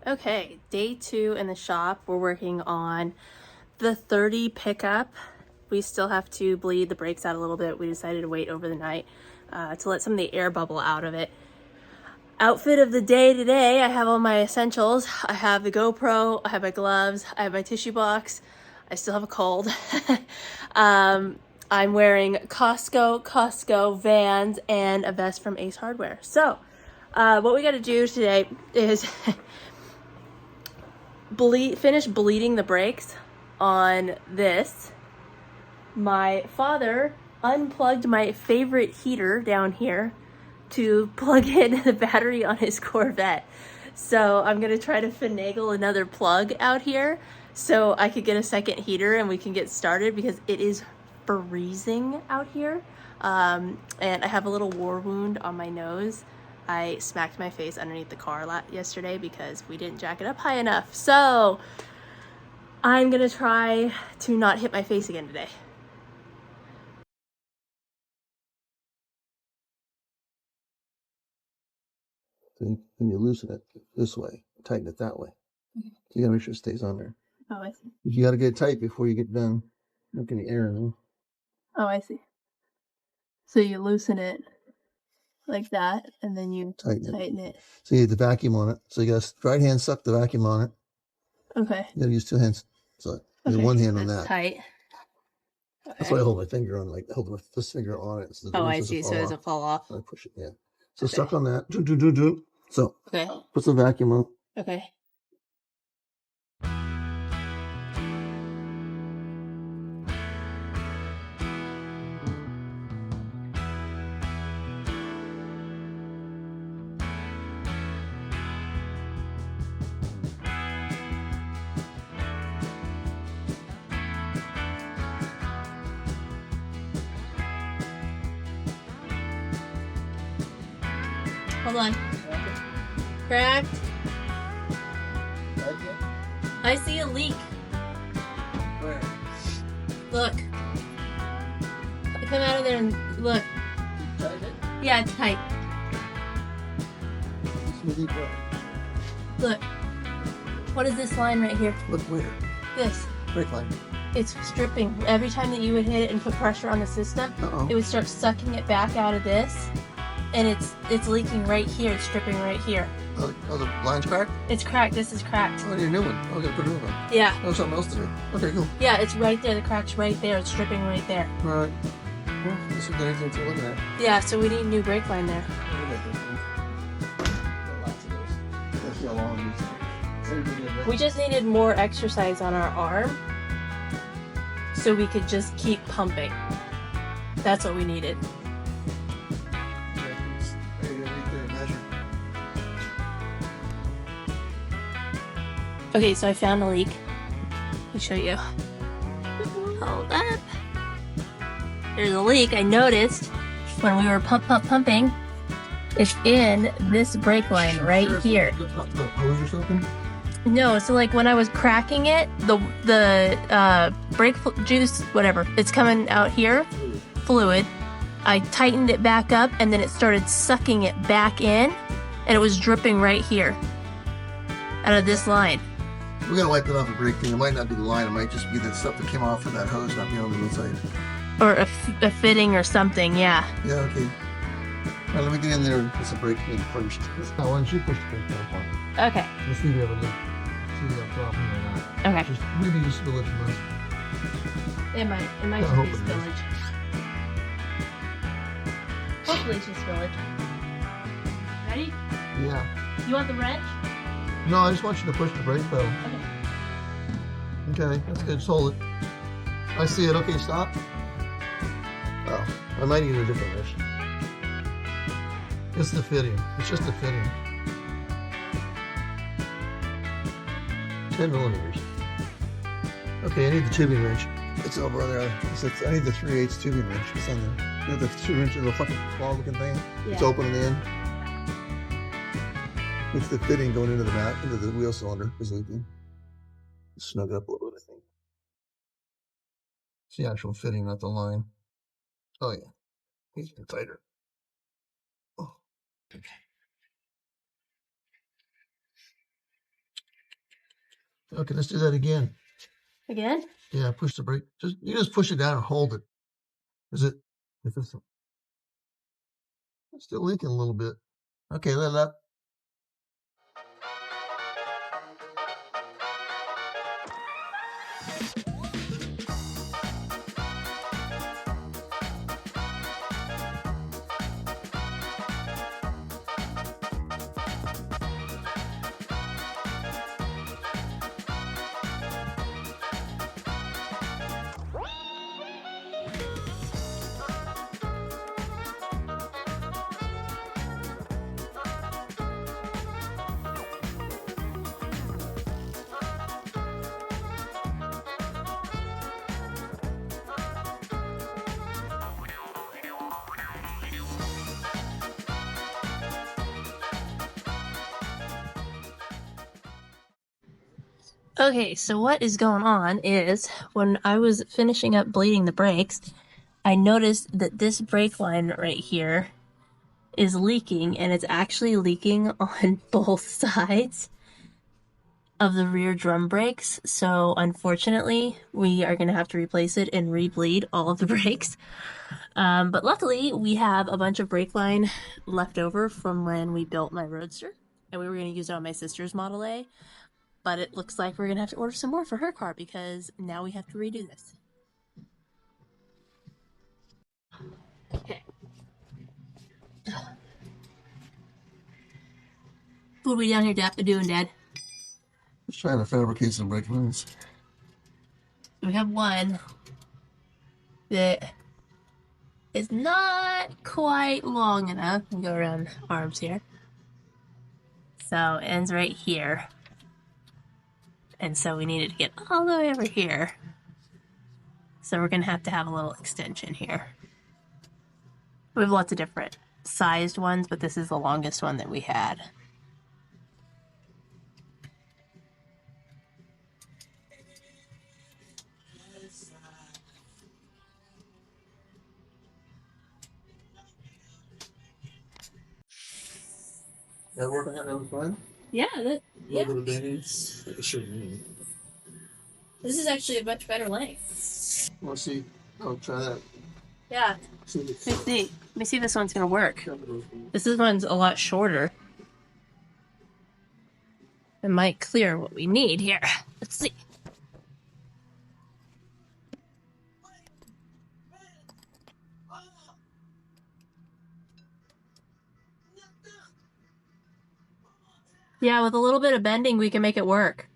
Okay, day 2 in the shop. We're working on the 30 pickup. We still have to bleed the brakes out a little bit. We decided to wait over the night to let some of the air bubble out of it. Outfit of the day today, I have all my essentials. I have the GoPro, I have my gloves, I have my tissue box. I still have a cold. I'm wearing Costco, Vans, and a vest from Ace Hardware. So, what we got to do today is finish bleeding the brakes on this. My father unplugged my favorite heater down here to plug in the battery on his Corvette. So I'm gonna try to finagle another plug out here so I could get a second heater and we can get started because it is freezing out here. And I have a little war wound on my nose. I smacked my face underneath the car lot yesterday because we didn't jack it up high enough. So I'm gonna try to not hit my face again today. Then you loosen it this way, tighten it that way. You gotta make sure it stays on there. Oh, I see. You gotta get it tight before you get done. Look any air in there. Oh, I see. So you loosen it like that, and then you tighten it. So you need the vacuum on it. So you got right hand suck the vacuum on it. Okay. You gotta use two hands. So okay. One hand on that. Tight. Okay. That's why I hold my finger on, like hold this finger on it. So I see. So it doesn't fall off. I push it. Yeah. So suck on that. So okay. Put some vacuum on. Okay. Hold on. Cracked. I see a leak. Where? Look. I come out of there and look. You tighten it? Yeah, it's tight. Look. What is this line right here? Look where? This. Brake line. It's stripping. Every time that you would hit it and put pressure on the system, it would start sucking it back out of this. And it's leaking right here. It's stripping right here. Oh, the line's cracked? It's cracked. This is cracked. Oh, I need a new one. Oh, I gotta put a new one. Yeah. Oh, something else to do. Okay, cool. Yeah, it's right there. The crack's right there. It's stripping right there. All right. Well, this is anything to look at. Yeah, so we need a new brake line there. We just needed more exercise on our arm so we could just keep pumping. That's what we needed. Okay, so I found a leak. Let me show you. Hold up. There's a leak I noticed when we were pumping. It's in this brake line right here. The hose or something? No, so like when I was cracking it, the brake juice, whatever, it's coming out here, fluid. I tightened it back up and then it started sucking it back in and it was dripping right here out of this line. We're gonna wipe it off a brake thing. It might not be the line. It might just be the stuff that came off of that hose, not being on the inside. Or a fitting or something, yeah. Yeah, okay. All right, let me get in there and put some brake in first. Now, why don't you push the brake down on it? Okay. Let's see if we have a leak. See if we have a problem or not. Okay. Just maybe just spillage from us. It might I just hope be it is. spillage. Hopefully it's just spillage. Ready? Yeah. You want the wrench? No, I just want you to push the brake pedal. Okay. Okay, that's good. Just hold it. I see it. Okay, stop. Oh, I might need a different wrench. It's the fitting. It's just the fitting. 10 millimeters. Okay, I need the tubing wrench. It's over there. I need the 3/8 tubing wrench. It's on there. You know the 2 wrench, the fucking claw looking thing? Yeah. It's open on the end. It's the fitting going into the mat, into the wheel cylinder is leaking. Snug it up a little bit, I think. It's the actual fitting, not the line. Oh yeah, needs to be tighter. Oh. Okay. Okay, let's do that again. Again? Yeah, push the brake. You just push it down and hold it. Is it? If it's still leaking a little bit. Okay, let it up. Okay, so what is going on is when I was finishing up bleeding the brakes, I noticed that this brake line right here is leaking, and it's actually leaking on both sides of the rear drum brakes. So unfortunately, we are going to have to replace it and re-bleed all of the brakes. But luckily, we have a bunch of brake line left over from when we built my Roadster, and we were going to use it on my sister's Model A. But it looks like we're going to have to order some more for her car because now we have to redo this. Okay. What are we down here doing, Dad? Just trying to fabricate some brake lines. We have one that is not quite long enough. Let me go around arms here. So it ends right here. And so we needed to get all the way over here. So we're going to have a little extension here. We have lots of different sized ones, but this is the longest one that we had. That working out? That was fine? Yeah, A little bit of banging. It should be. This is actually a much better length. Let's see. Oh, try that. Yeah. See. Let me see if this one's gonna work. This one's a lot shorter. It might clear what we need here. Let's see. Yeah, with a little bit of bending, we can make it work.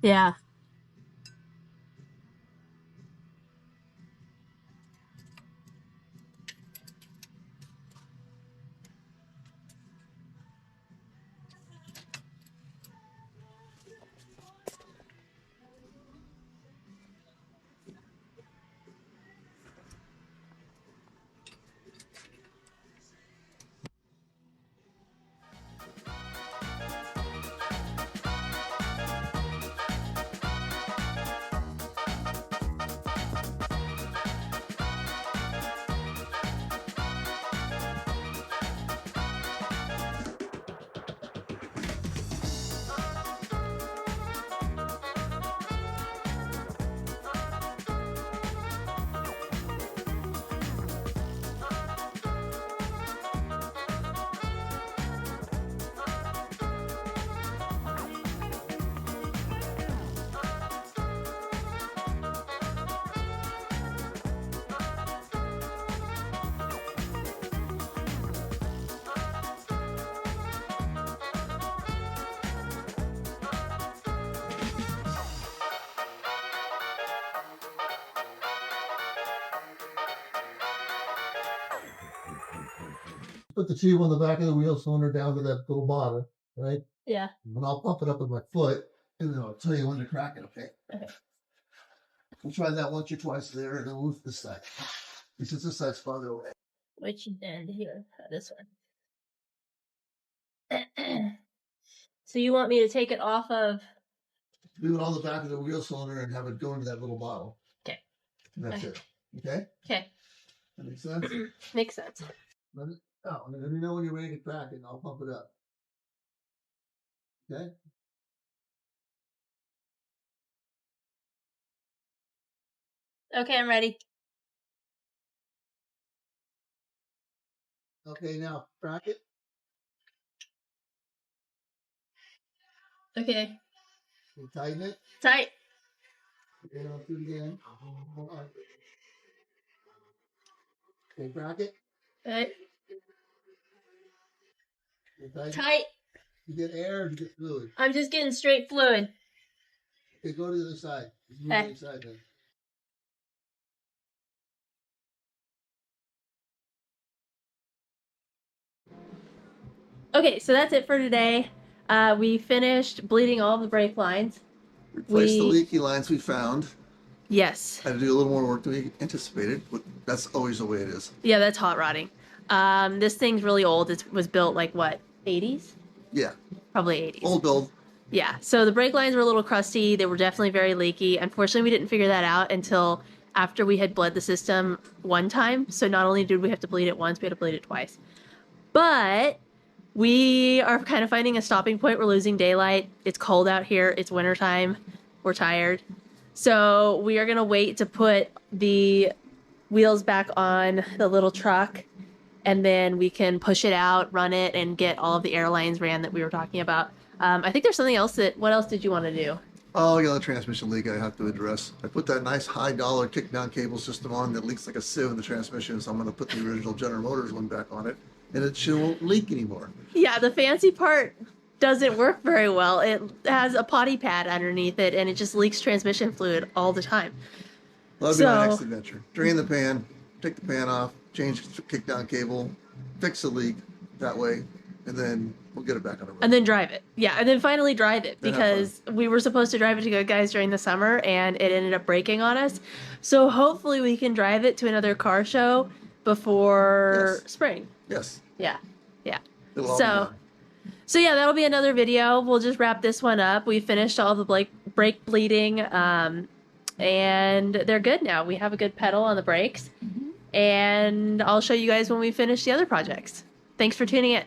Yeah. Put the tube on the back of the wheel cylinder down to that little bottom, right? Yeah. And I'll pump it up with my foot, and then I'll tell you when to crack it, okay? Okay. We'll try that once or twice there, and then we'll move this side. Because this side's farther away. Which end here? This one. So you want me to take it off of... Do it on the back of the wheel cylinder and have it go into that little bottle. Okay. And that's it. Okay? Okay. That makes sense? Makes sense. Let me know when you're ready to crack it, and I'll pump it up. Okay? Okay, I'm ready. Okay, now bracket. Okay. You tighten it. Tight. Okay, I'll do it again. Hold on. Okay, bracket. Okay. Okay, tighten. Tight. You get air or you get fluid? I'm just getting straight fluid. Okay, go to the other side. Just move to Okay. the other side then. Okay, so that's it for today. We finished bleeding all of the brake lines. Replace the leaky lines we found. Yes. Had to do a little more work than we anticipated, but that's always the way it is. Yeah, that's hot rodding. This thing's really old. It was built like what, 80s? Yeah. Probably 80s. Old build. Yeah, so the brake lines were a little crusty. They were definitely very leaky. Unfortunately, we didn't figure that out until after we had bled the system one time. So not only did we have to bleed it once, we had to bleed it twice. But we are kind of finding a stopping point. We're losing daylight. It's cold out here. It's wintertime. We're tired. So we are going to wait to put the wheels back on the little truck, and then we can push it out, run it, and get all of the airlines ran that we were talking about. I think there's something else what else did you want to do? Oh, yeah, the transmission leak I have to address. I put that nice high dollar kick down cable system on that leaks like a sieve in the transmission, so I'm going to put the original General Motors one back on it, and it won't leak anymore. Yeah, the fancy part doesn't work very well. It has a potty pad underneath it, and it just leaks transmission fluid all the time. That'll be my next adventure. Drain the pan, take the pan off, change the kick down cable, fix the leak that way, and then we'll get it back on the road. And then drive it. Yeah, and then finally drive it, because we were supposed to drive it to Good Guys during the summer, and it ended up breaking on us. So hopefully we can drive it to another car show before spring. Yes. Yeah. Yeah. It'll all be done. So yeah, that'll be another video. We'll just wrap this one up. We finished all the brake bleeding, and they're good now. We have a good pedal on the brakes, and I'll show you guys when we finish the other projects. Thanks for tuning in.